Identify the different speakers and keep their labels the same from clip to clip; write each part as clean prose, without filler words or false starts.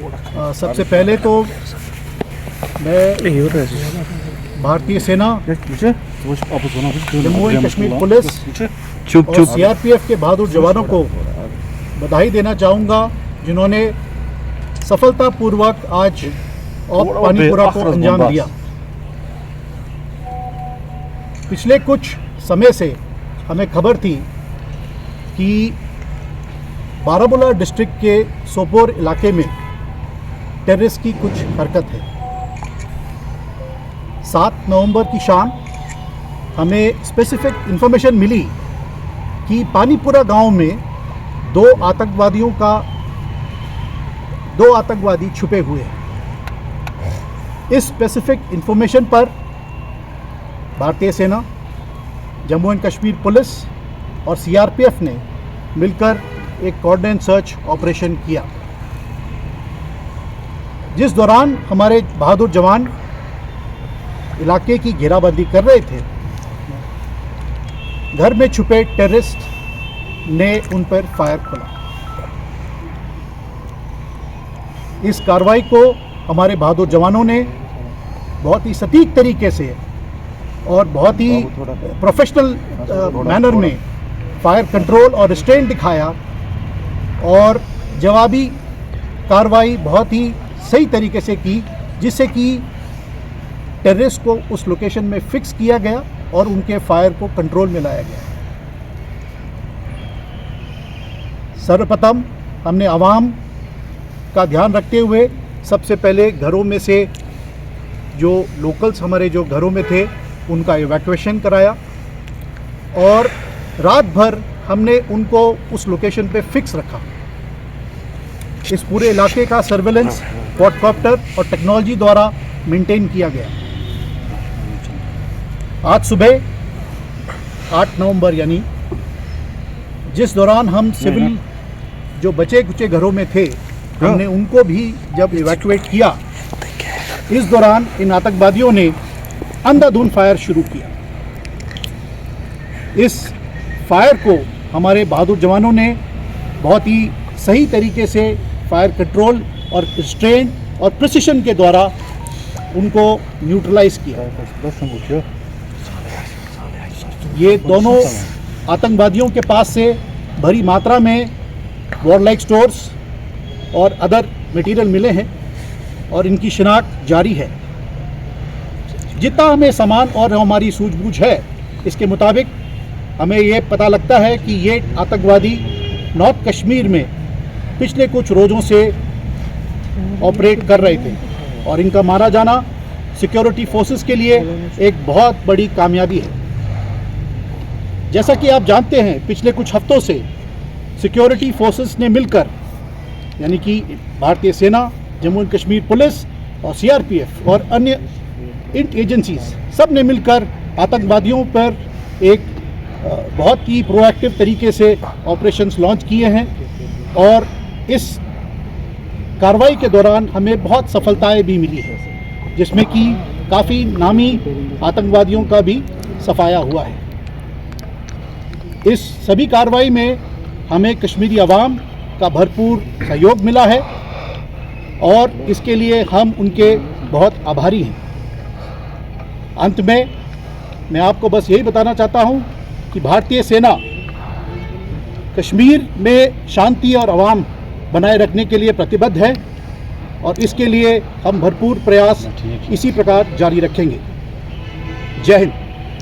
Speaker 1: सबसे पहले तो मैं भारतीय सेना, जम्मू एंड कश्मीर पुलिस और सीआरपीएफ के बहादुर जवानों को बधाई देना चाहूँगा, जिन्होंने सफलतापूर्वक आज पानीपुरा को अंजाम दिया। पिछले कुछ समय से हमें खबर थी कि बारामूला डिस्ट्रिक्ट के सोपोर इलाके में टेररिस्ट की कुछ हरकत है। 7 नवंबर की शाम हमें स्पेसिफिक इंफॉर्मेशन मिली कि पानीपुरा गांव में दो आतंकवादी छुपे हुए हैं। इस स्पेसिफिक इंफॉर्मेशन पर भारतीय सेना, जम्मू एंड कश्मीर पुलिस और सीआरपीएफ ने मिलकर एक कोऑर्डिनेट सर्च ऑपरेशन किया, जिस दौरान हमारे बहादुर जवान इलाके की घेराबंदी कर रहे थे। घर में छुपे टेररिस्ट ने उन पर फायर खोला। इस कार्रवाई को हमारे बहादुर जवानों ने बहुत ही सटीक तरीके से और बहुत ही प्रोफेशनल मैनर में फायर कंट्रोल और रिस्ट्रेंट दिखाया और जवाबी कार्रवाई बहुत ही सही तरीके से की, जिससे कि टेररिस्ट को उस लोकेशन में फिक्स किया गया और उनके फायर को कंट्रोल में लाया गया। सर्वप्रथम हमने आवाम का ध्यान रखते हुए सबसे पहले घरों में से जो लोकल्स हमारे जो घरों में थे उनका इवैक्यूएशन कराया और रात भर हमने उनको उस लोकेशन पे फिक्स रखा। इस पूरे इलाके का सर्वेलेंस क्वाडकॉप्टर और टेक्नोलॉजी द्वारा मेंटेन किया गया। आज सुबह 8 नवंबर यानी जिस दौरान हम सिविल जो बचे कुचे घरों में थे, हमने उनको भी जब इवैक्यूएट किया, इस दौरान इन आतंकवादियों ने अंधाधुंध फायर शुरू किया। इस फायर को हमारे बहादुर जवानों ने बहुत ही सही तरीके से फायर कंट्रोल और रिस्ट्रेन और प्रिसिशन के द्वारा उनको न्यूट्रलाइज किया। ये दोनों आतंकवादियों के पास से भरी मात्रा में वॉरलाइक स्टोर्स और अदर मटेरियल मिले हैं और इनकी शिनाख्त जारी है। जितना हमें सामान और हमारी सूझबूझ है, इसके मुताबिक हमें ये पता लगता है कि ये आतंकवादी नॉर्थ कश्मीर में पिछले कुछ रोज़ों से ऑपरेट कर रहे थे और इनका मारा जाना सिक्योरिटी फोर्सेस के लिए एक बहुत बड़ी कामयाबी है। जैसा कि आप जानते हैं, पिछले कुछ हफ्तों से सिक्योरिटी फोर्सेस ने मिलकर, यानी कि भारतीय सेना, जम्मू एंड कश्मीर पुलिस और सीआरपीएफ और अन्य एजेंसीज सब ने मिलकर आतंकवादियों पर एक बहुत ही प्रोएक्टिव तरीके से ऑपरेशंस लॉन्च किए हैं और इस कार्रवाई के दौरान हमें बहुत सफलताएं भी मिली है, जिसमें कि काफ़ी नामी आतंकवादियों का भी सफाया हुआ है। इस सभी कार्रवाई में हमें कश्मीरी अवाम का भरपूर सहयोग मिला है और इसके लिए हम उनके बहुत आभारी हैं। अंत में मैं आपको बस यही बताना चाहता हूं कि भारतीय सेना कश्मीर में शांति और आवाम बनाए रखने के लिए प्रतिबद्ध है और इसके लिए हम भरपूर प्रयास इसी प्रकार जारी रखेंगे। जय हिंद।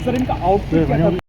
Speaker 2: सर, इनका आउटपुट क्या था?